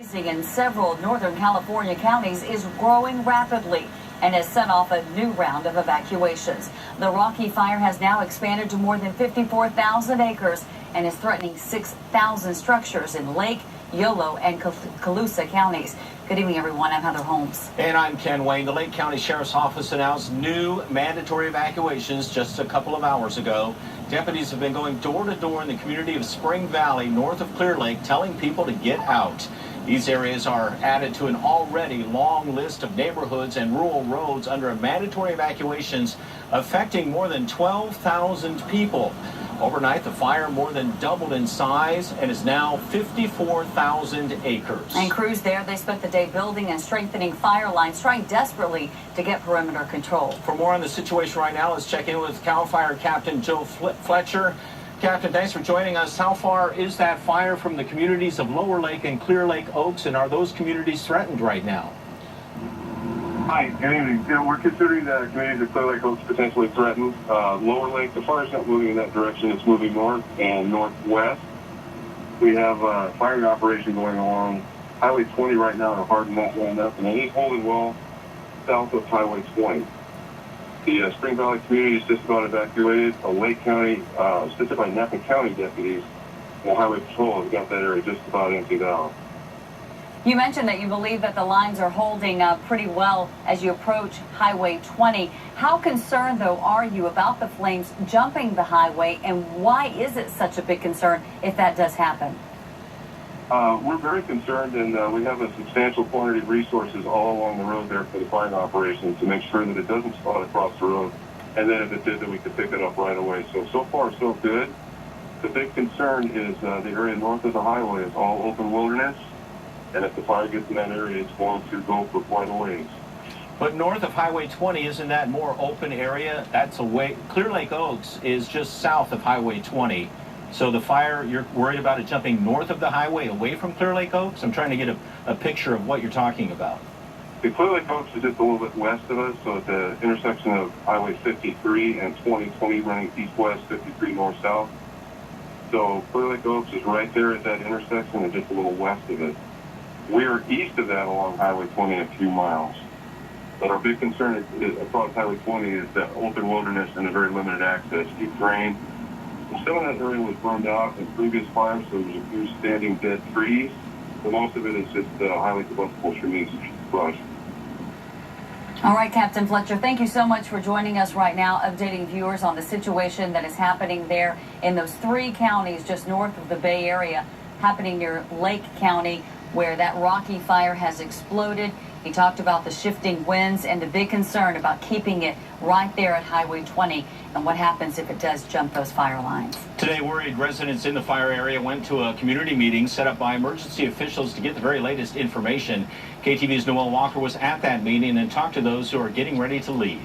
In several Northern California counties is growing rapidly and has set off a new round of evacuations. The Rocky Fire has now expanded to more than 54,000 acres and is threatening 6,000 structures in Lake, Yolo, and Colusa counties. Good evening, everyone. I'm Heather Holmes. And I'm Ken Wayne. The Lake County Sheriff's Office announced new mandatory evacuations just a couple of hours ago. Deputies have been going door to door in the community of Spring Valley, north of Clear Lake, telling people to get out. These areas are added to an already long list of neighborhoods and rural roads under mandatory evacuations affecting more than 12,000 people. Overnight, the fire more than doubled in size and is now 54,000 acres. And crews there, they spent the day building and strengthening fire lines, trying desperately to get perimeter control. For more on the situation right now, let's check in with CAL FIRE Captain Joe Fletcher. Captain, thanks for joining us. How far is that fire from the communities of Lower Lake and Clear Lake Oaks, and are those communities threatened right now? Hi, good evening. Yeah, we're considering the communities of Clear Lake Oaks potentially threatened. Lower Lake, the fire's not moving in that direction. It's moving north and northwest. We have a firing operation going along Highway 20 right now to harden that land up, and it is holding well south of Highway 20. The Spring Valley community is just about evacuated. Lake County, specifically Napa County deputies and Highway Patrol have got that area just about emptied out. You mentioned that you believe that the lines are holding pretty well as you approach Highway 20. How concerned, though, are you about the flames jumping the highway, and why is it such a big concern if that does happen? We're very concerned, and we have a substantial quantity of resources all along the road there for the firing operation to make sure that it doesn't spot across the road, and then if it did, that we could pick it up right away. So far, so good. The big concern is the area north of the highway is all open wilderness, and if the fire gets in that area, it's going to go for quite a ways. But north of Highway 20, isn't that more open area? That's away. Clear Lake Oaks is just south of Highway 20. So the fire, you're worried about it jumping north of the highway away from Clear Lake Oaks? I'm trying to get a picture of what you're talking about. The Clear Lake Oaks is just a little bit west of us, so at the intersection of Highway 53 and 2020 running east-west, 53 north-south. So Clear Lake Oaks is right there at that intersection and just a little west of it. We're east of that along Highway 20 a few miles. But our big concern is across Highway 20 is the open wilderness and the very limited access to terrain. Some of that area was burned out in previous fires, so there's a few standing dead trees. But most of it is just highly combustible chimneys brush. All right, Captain Fletcher, thank you so much for joining us right now, updating viewers on the situation that is happening there in those three counties just north of the Bay Area, happening near Lake County, where that Rocky Fire has exploded. He talked about the shifting winds and the big concern about keeping it right there at Highway 20 and what happens if it does jump those fire lines. Today, worried residents in the fire area went to a community meeting set up by emergency officials to get the very latest information. KTV's Noel Walker was at that meeting and talked to those who are getting ready to leave.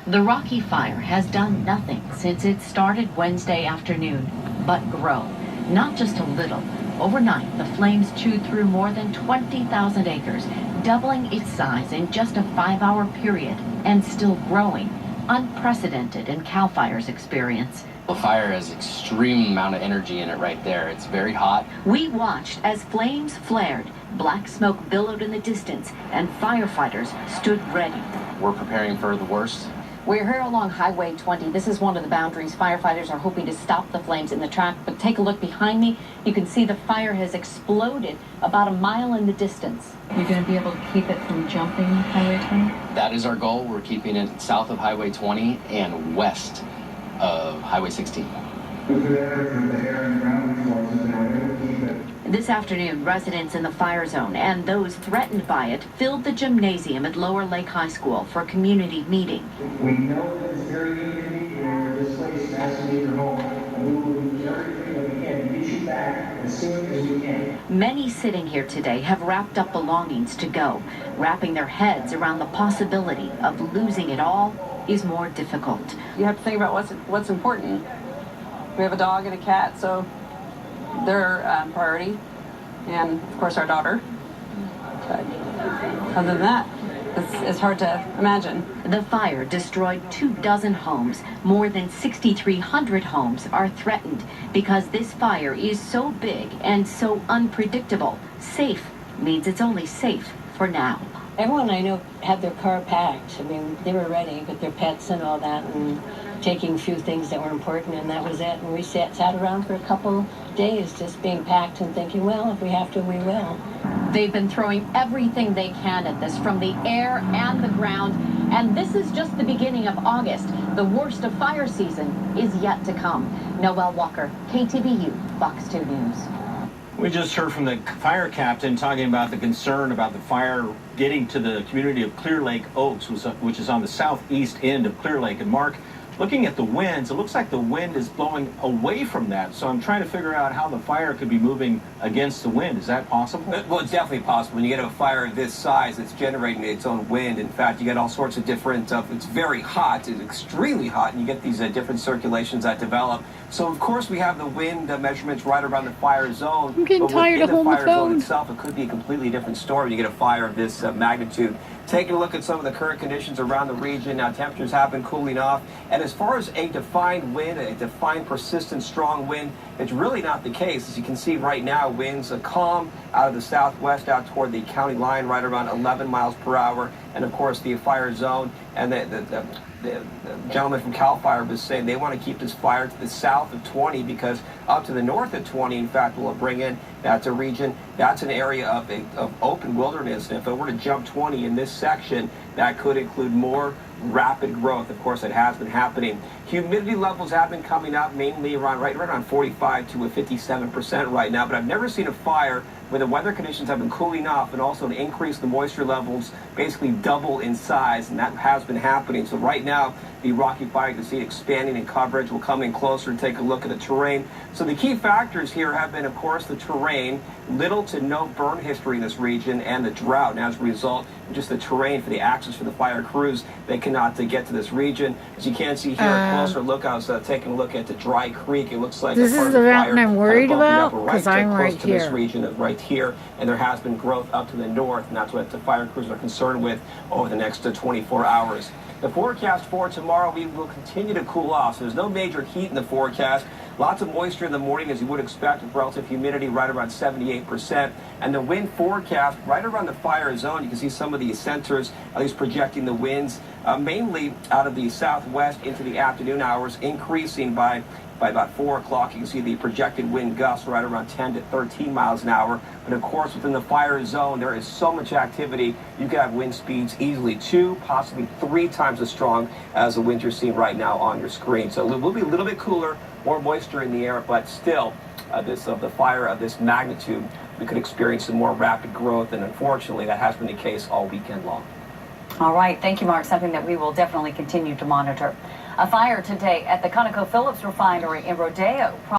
The Rocky Fire has done nothing since it started Wednesday afternoon, but grow. Not just a little. Overnight, the flames chewed through more than 20,000 acres, doubling its size in just a 5-hour period, and still growing. Unprecedented in CAL FIRE's experience. The fire has extreme amount of energy in it right there. It's very hot. We watched as flames flared, black smoke billowed in the distance, and firefighters stood ready. We're preparing for the worst. We're here along Highway 20. This is one of the boundaries. Firefighters are hoping to stop the flames in the track, but take a look behind me. You can see the fire has exploded about a mile in the distance. You're going to be able to keep it from jumping Highway 20? That is our goal. We're keeping it south of Highway 20 and west of Highway 16. This afternoon, residents in the fire zone and those threatened by it filled the gymnasium at Lower Lake High School for a community meeting. We know that it's very easy for this place has to leave your home, and we will do everything that we can to get you back as soon as we can. Many sitting here today have wrapped up belongings to go. Wrapping their heads around the possibility of losing it all is more difficult. You have to think about what's important. We have a dog and a cat, so they're priority, and of course our daughter. But other than that, It's hard to imagine. The fire destroyed 24 homes. More than 6,300 homes are threatened because this fire is so big and so unpredictable. Safe means it's only safe for now. Everyone I know had their car packed. I mean, they were ready with their pets and all that, and taking a few things that were important, and that was it. And we sat around for a couple days just being packed and thinking, well, if we have to, we will. They've been throwing everything they can at this, from the air and the ground. And this is just the beginning of August. The worst of fire season is yet to come. Noelle Walker, KTVU, Fox 2 News. We just heard from the fire captain talking about the concern about the fire getting to the community of Clear Lake Oaks, which is on the southeast end of Clear Lake. And Mark, looking at the winds, it looks like the wind is blowing away from that. So I'm trying to figure out how the fire could be moving against the wind. Is that possible? Well, it's definitely possible. When you get a fire this size, it's generating its own wind. In fact, you get all sorts of different, it's very hot, it's extremely hot, and you get these different circulations that develop. So, of course, we have the wind measurements right around the fire zone. I'm getting tired of holding the phone. The fire zone itself, it could be a completely different story when you get a fire of this magnitude. Taking a look at some of the current conditions around the region, now temperatures have been cooling off. And as far as a defined wind, a defined, persistent, strong wind, it's really not the case. As you can see right now, winds are calm out of the southwest out toward the county line, right around 11 miles per hour. And, of course, the fire zone and the gentleman from CAL FIRE was saying they want to keep this fire to the south of 20 because up to the north of 20, in fact, will bring in that's a region, that's an area of open wilderness. And if it were to jump 20 in this section, that could include more rapid growth. Of course, it has been happening. Humidity levels have been coming up, mainly right around 45 to 57% right now. But I've never seen a fire where the weather conditions have been cooling off and also an increase in the moisture levels, basically double in size, and that has been happening. So right now, the Rocky Fire, you can see it expanding in coverage. We'll come in closer and take a look at the terrain. So the key factors here have been, of course, the terrain, little to no burn history in this region, and the drought. And as a result, just the terrain for the access for the fire crews, they cannot get to this region. As you can see here, a closer look, I was taking a look at the Dry Creek. It looks like this is the mountain I'm worried about because I'm right to here. This region of right here, and there has been growth up to the north, and that's what the fire crews are concerned with over the next 24 hours. The forecast for tomorrow, we will continue to cool off. So there's no major heat in the forecast. Lots of moisture in the morning, as you would expect, with relative humidity right around 78%. And the wind forecast right around the fire zone. You can see some of the sensors, at least projecting the winds, mainly out of the southwest into the afternoon hours, increasing by about 4 o'clock. You can see the projected wind gusts right around 10 to 13 miles an hour. But of course, within the fire zone, there is so much activity. You can have wind speeds easily 2, possibly 3 times as strong as the wind you're seeing right now on your screen. So it will be a little bit cooler, more moisture in the air, but still, the fire of this magnitude, we could experience some more rapid growth. And unfortunately, that has been the case all weekend long. All right. Thank you, Mark. Something that we will definitely continue to monitor. A fire today at the ConocoPhillips refinery in Rodeo.